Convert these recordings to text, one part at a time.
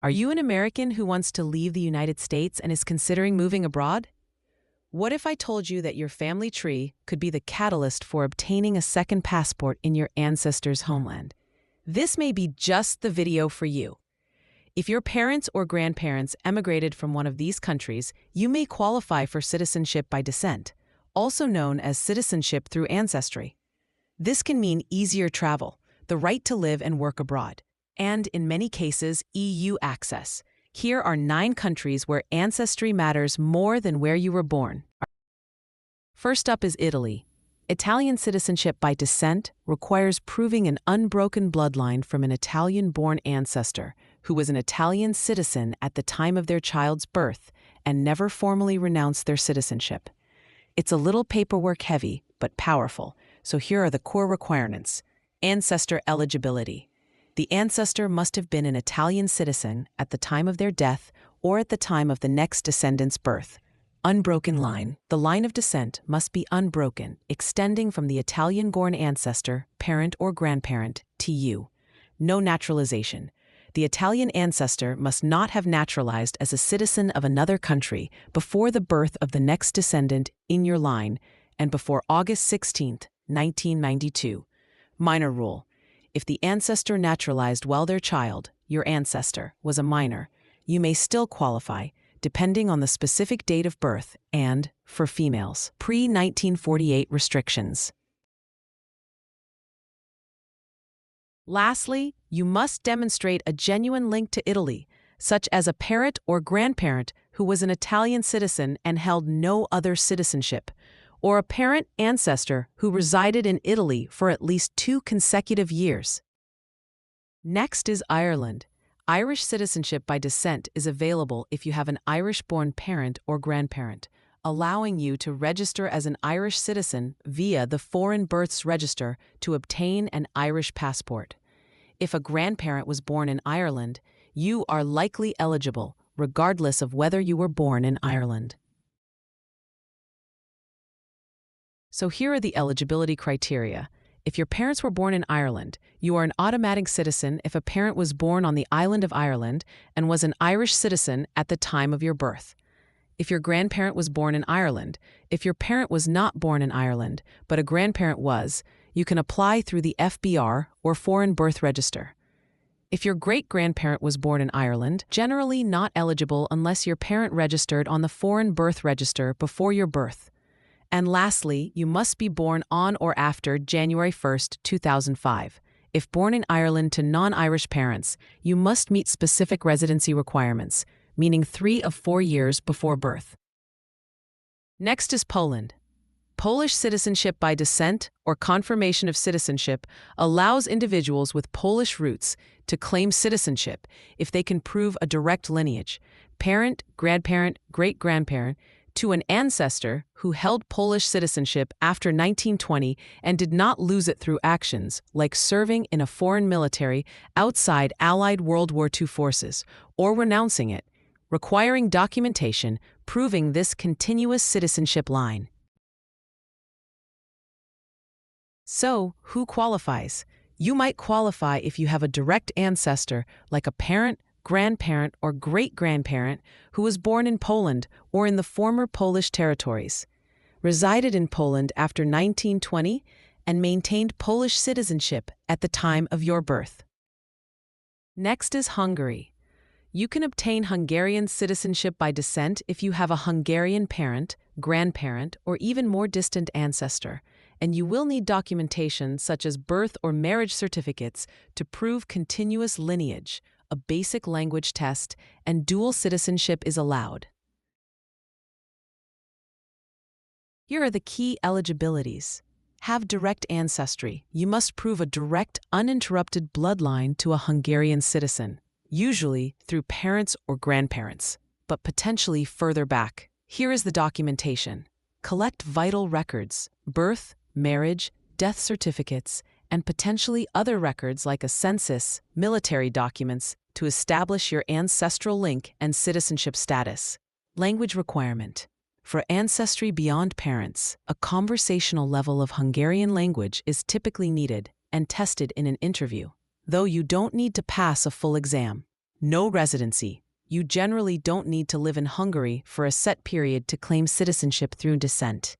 Are you an American who wants to leave the United States and is considering moving abroad? What if I told you that your family tree could be the catalyst for obtaining a second passport in your ancestors' homeland? This may be just the video for you. If your parents or grandparents emigrated from one of these countries, you may qualify for citizenship by descent, also known as citizenship through ancestry. This can mean easier travel, the right to live and work abroad, and in many cases, EU access. Here are 9 countries where ancestry matters more than where you were born. First up is Italy. Italian citizenship by descent requires proving an unbroken bloodline from an Italian-born ancestor who was an Italian citizen at the time of their child's birth and never formally renounced their citizenship. It's a little paperwork heavy, but powerful, so here are the core requirements. Ancestor eligibility. The ancestor must have been an Italian citizen at the time of their death or at the time of the next descendant's birth. Unbroken line. The line of descent must be unbroken, extending from the Italian-born ancestor, parent or grandparent, to you. No naturalization. The Italian ancestor must not have naturalized as a citizen of another country before the birth of the next descendant in your line and before August 16, 1992. Minor rule. If the ancestor naturalized while their child, your ancestor, was a minor, you may still qualify, depending on the specific date of birth and, for females, pre-1948 restrictions. Lastly, you must demonstrate a genuine link to Italy, such as a parent or grandparent who was an Italian citizen and held no other citizenship, or a parent ancestor who resided in Italy for at least 2 consecutive years. Next is Ireland. Irish citizenship by descent is available if you have an Irish-born parent or grandparent, allowing you to register as an Irish citizen via the Foreign Births Register to obtain an Irish passport. If a grandparent was born in Ireland, you are likely eligible, regardless of whether you were born in Ireland. So here are the eligibility criteria. If your parents were born in Ireland, you are an automatic citizen if a parent was born on the island of Ireland and was an Irish citizen at the time of your birth. If your grandparent was born in Ireland, if your parent was not born in Ireland, but a grandparent was, you can apply through the FBR or Foreign Birth Register. If your great-grandparent was born in Ireland, generally not eligible unless your parent registered on the Foreign Birth Register before your birth. And lastly, you must be born on or after January 1, 2005. If born in Ireland to non-Irish parents, you must meet specific residency requirements, meaning 3 of 4 years before birth. Next is Poland. Polish citizenship by descent or confirmation of citizenship allows individuals with Polish roots to claim citizenship if they can prove a direct lineage, parent, grandparent, great-grandparent, to an ancestor who held Polish citizenship after 1920 and did not lose it through actions like serving in a foreign military outside Allied World War II forces or renouncing it, requiring documentation proving this continuous citizenship line. So, who qualifies? You might qualify if you have a direct ancestor like a parent, grandparent, or great-grandparent who was born in Poland or in the former Polish territories, resided in Poland after 1920, and maintained Polish citizenship at the time of your birth. Next is Hungary. You can obtain Hungarian citizenship by descent if you have a Hungarian parent, grandparent, or even more distant ancestor, and you will need documentation such as birth or marriage certificates to prove continuous lineage. A basic language test, and dual citizenship is allowed. Here are the key eligibilities. Have direct ancestry. You must prove a direct, uninterrupted bloodline to a Hungarian citizen, usually through parents or grandparents, but potentially further back. Here is the documentation. Collect vital records, birth, marriage, death certificates, and potentially other records like a census, military documents, to establish your ancestral link and citizenship status. Language requirement. For ancestry beyond parents, a conversational level of Hungarian language is typically needed and tested in an interview, though you don't need to pass a full exam. No residency. You generally don't need to live in Hungary for a set period to claim citizenship through descent.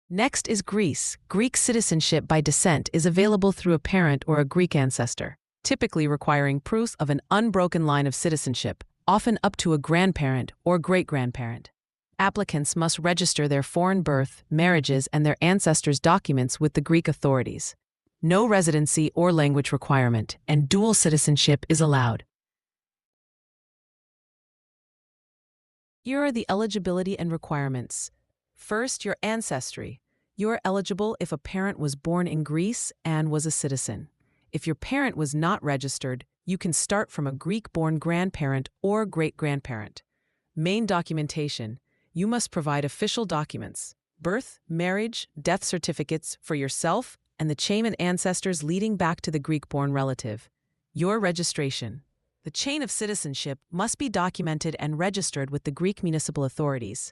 Next is Greece. Greek citizenship by descent is available through a parent or a Greek ancestor, typically requiring proof of an unbroken line of citizenship, often up to a grandparent or great-grandparent. Applicants must register their foreign birth, marriages, and their ancestors' documents with the Greek authorities. No residency or language requirement, and dual citizenship is allowed. Here are the eligibility and requirements. First, your ancestry. You are eligible if a parent was born in Greece and was a citizen. If your parent was not registered, you can start from a Greek-born grandparent or great-grandparent. Main documentation. You must provide official documents: birth, marriage, death certificates for yourself, and the chain of ancestors leading back to the Greek-born relative. Your registration. The chain of citizenship must be documented and registered with the Greek municipal authorities.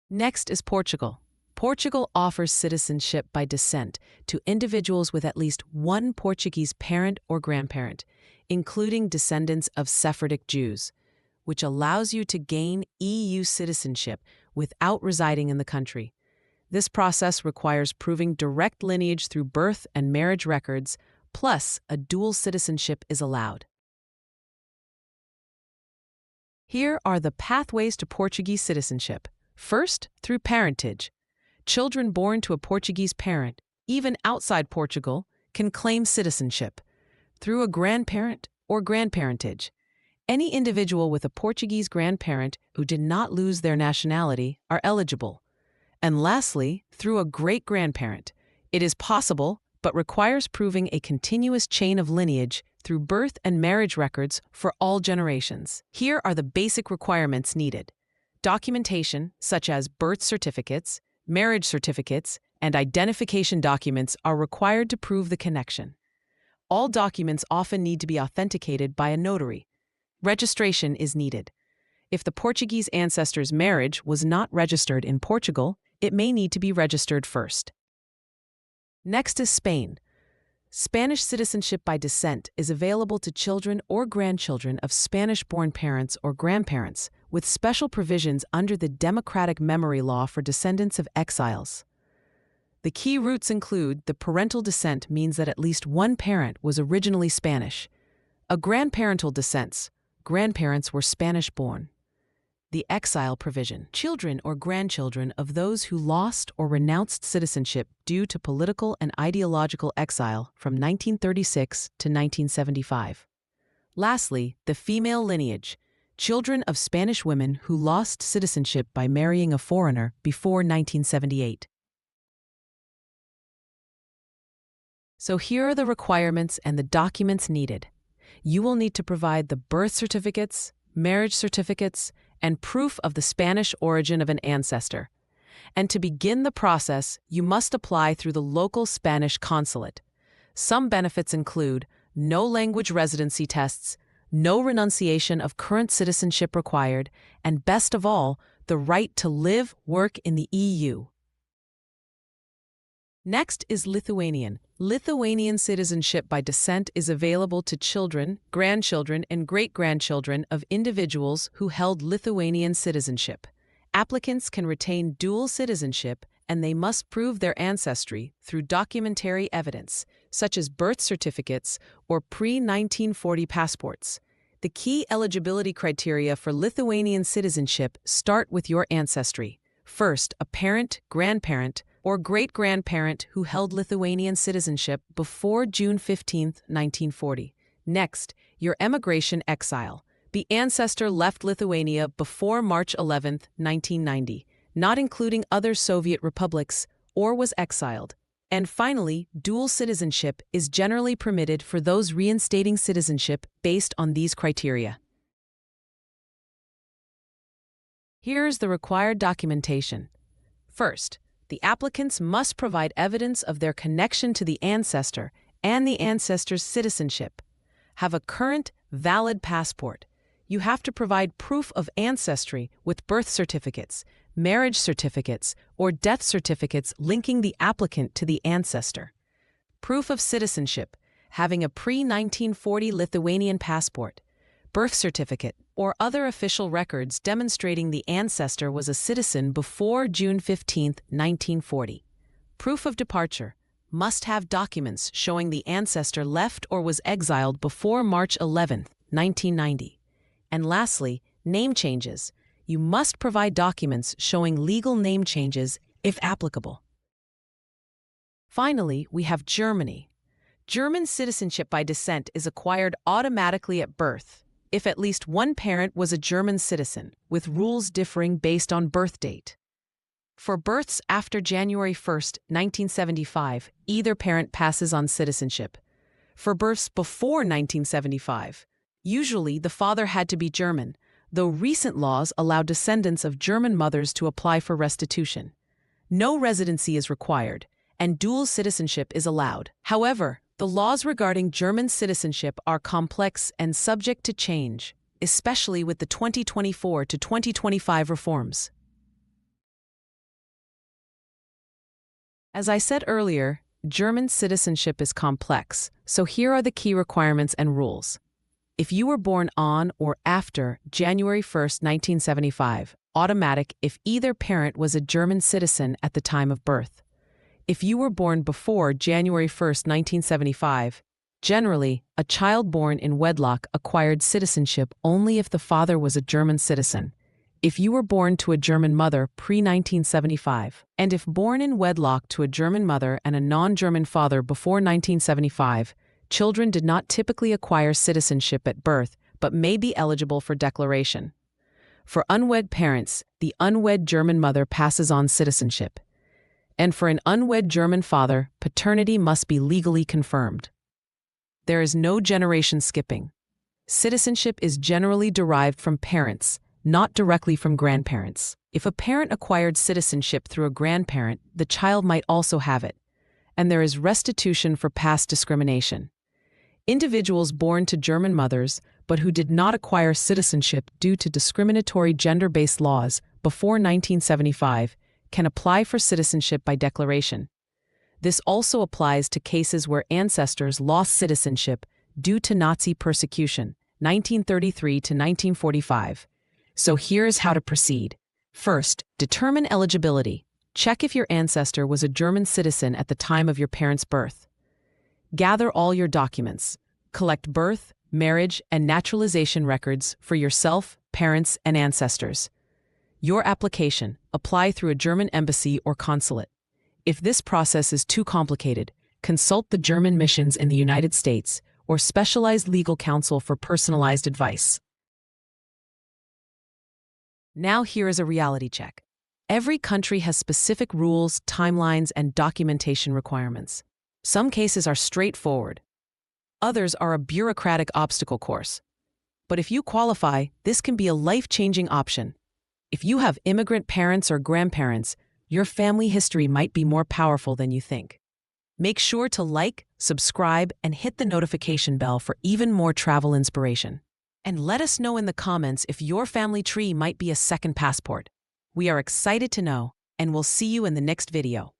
Next is Portugal. Portugal offers citizenship by descent to individuals with at least one Portuguese parent or grandparent, including descendants of Sephardic Jews, which allows you to gain EU citizenship without residing in the country. This process requires proving direct lineage through birth and marriage records, plus a dual citizenship is allowed. Here are the pathways to Portuguese citizenship. First, through parentage. Children born to a Portuguese parent, even outside Portugal, can claim citizenship. Through a grandparent or grandparentage. Any individual with a Portuguese grandparent who did not lose their nationality are eligible. And lastly, through a great-grandparent. It is possible, but requires proving a continuous chain of lineage through birth and marriage records for all generations. Here are the basic requirements needed. Documentation, such as birth certificates, marriage certificates, and identification documents are required to prove the connection. All documents often need to be authenticated by a notary. Registration is needed. If the Portuguese ancestor's marriage was not registered in Portugal, it may need to be registered first. Next is Spain. Spanish citizenship by descent is available to children or grandchildren of Spanish-born parents or grandparents, with special provisions under the Democratic Memory Law for descendants of exiles. The key roots include the parental descent means that at least one parent was originally Spanish. A grandparental descent, grandparents were Spanish-born. The exile provision. Children or grandchildren of those who lost or renounced citizenship due to political and ideological exile from 1936 to 1975. Lastly, the female lineage. Children of Spanish women who lost citizenship by marrying a foreigner before 1978. So here are the requirements and the documents needed. You will need to provide the birth certificates, marriage certificates, and proof of the Spanish origin of an ancestor. And to begin the process, you must apply through the local Spanish consulate. Some benefits include no language residency tests, no renunciation of current citizenship required, and best of all, the right to live, work in the EU. Next is Lithuanian. Lithuanian citizenship by descent is available to children, grandchildren, and great-grandchildren of individuals who held Lithuanian citizenship. Applicants can retain dual citizenship, and they must prove their ancestry through documentary evidence, such as birth certificates or pre-1940 passports. The key eligibility criteria for Lithuanian citizenship start with your ancestry. First, a parent, grandparent, or great-grandparent who held Lithuanian citizenship before June 15, 1940. Next, your emigration exile. The ancestor left Lithuania before March 11, 1990, not including other Soviet republics, or was exiled. And finally, dual citizenship is generally permitted for those reinstating citizenship based on these criteria. Here's the required documentation. First, the applicants must provide evidence of their connection to the ancestor and the ancestor's citizenship. Have a current, valid passport. You have to provide proof of ancestry with birth certificates, marriage certificates, or death certificates linking the applicant to the ancestor. Proof of citizenship. having a pre-1940 Lithuanian passport, birth certificate, or other official records demonstrating the ancestor was a citizen before June 15, 1940. Proof of departure must have documents showing the ancestor left or was exiled before March 11, 1990. And lastly, name changes. You must provide documents showing legal name changes if applicable. Finally, we have Germany. German citizenship by descent is acquired automatically at birth if at least one parent was a German citizen, with rules differing based on birth date. For births after January 1, 1975, either parent passes on citizenship. For births before 1975, usually the father had to be German, though recent laws allow descendants of German mothers to apply for restitution. No residency is required, and dual citizenship is allowed. However, the laws regarding German citizenship are complex and subject to change, especially with the 2024 to 2025 reforms. As I said earlier, German citizenship is complex, so here are the key requirements and rules. If you were born on or after January 1, 1975, automatic if either parent was a German citizen at the time of birth. If you were born before January 1, 1975, generally, a child born in wedlock acquired citizenship only if the father was a German citizen. If you were born to a German mother pre-1975, and if born in wedlock to a German mother and a non-German father before 1975, children did not typically acquire citizenship at birth but may be eligible for declaration. For unwed parents, the unwed German mother passes on citizenship. And for an unwed German father, paternity must be legally confirmed. There is no generation skipping. Citizenship is generally derived from parents, not directly from grandparents. If a parent acquired citizenship through a grandparent, the child might also have it, and there is restitution for past discrimination. Individuals born to German mothers but who did not acquire citizenship due to discriminatory gender-based laws before 1975 can apply for citizenship by declaration. This also applies to cases where ancestors lost citizenship due to Nazi persecution, 1933 to 1945. So here's how to proceed. First, determine eligibility. Check if your ancestor was a German citizen at the time of your parents' birth. Gather all your documents. Collect birth, marriage, and naturalization records for yourself, parents, and ancestors. Your application, apply through a German embassy or consulate. If this process is too complicated, consult the German missions in the United States or specialized legal counsel for personalized advice. Now here is a reality check. Every country has specific rules, timelines, and documentation requirements. Some cases are straightforward. Others are a bureaucratic obstacle course. But if you qualify, this can be a life-changing option. If you have immigrant parents or grandparents, your family history might be more powerful than you think. Make sure to like, subscribe, and hit the notification bell for even more travel inspiration. And let us know in the comments if your family tree might be a second passport. We are excited to know, and we'll see you in the next video.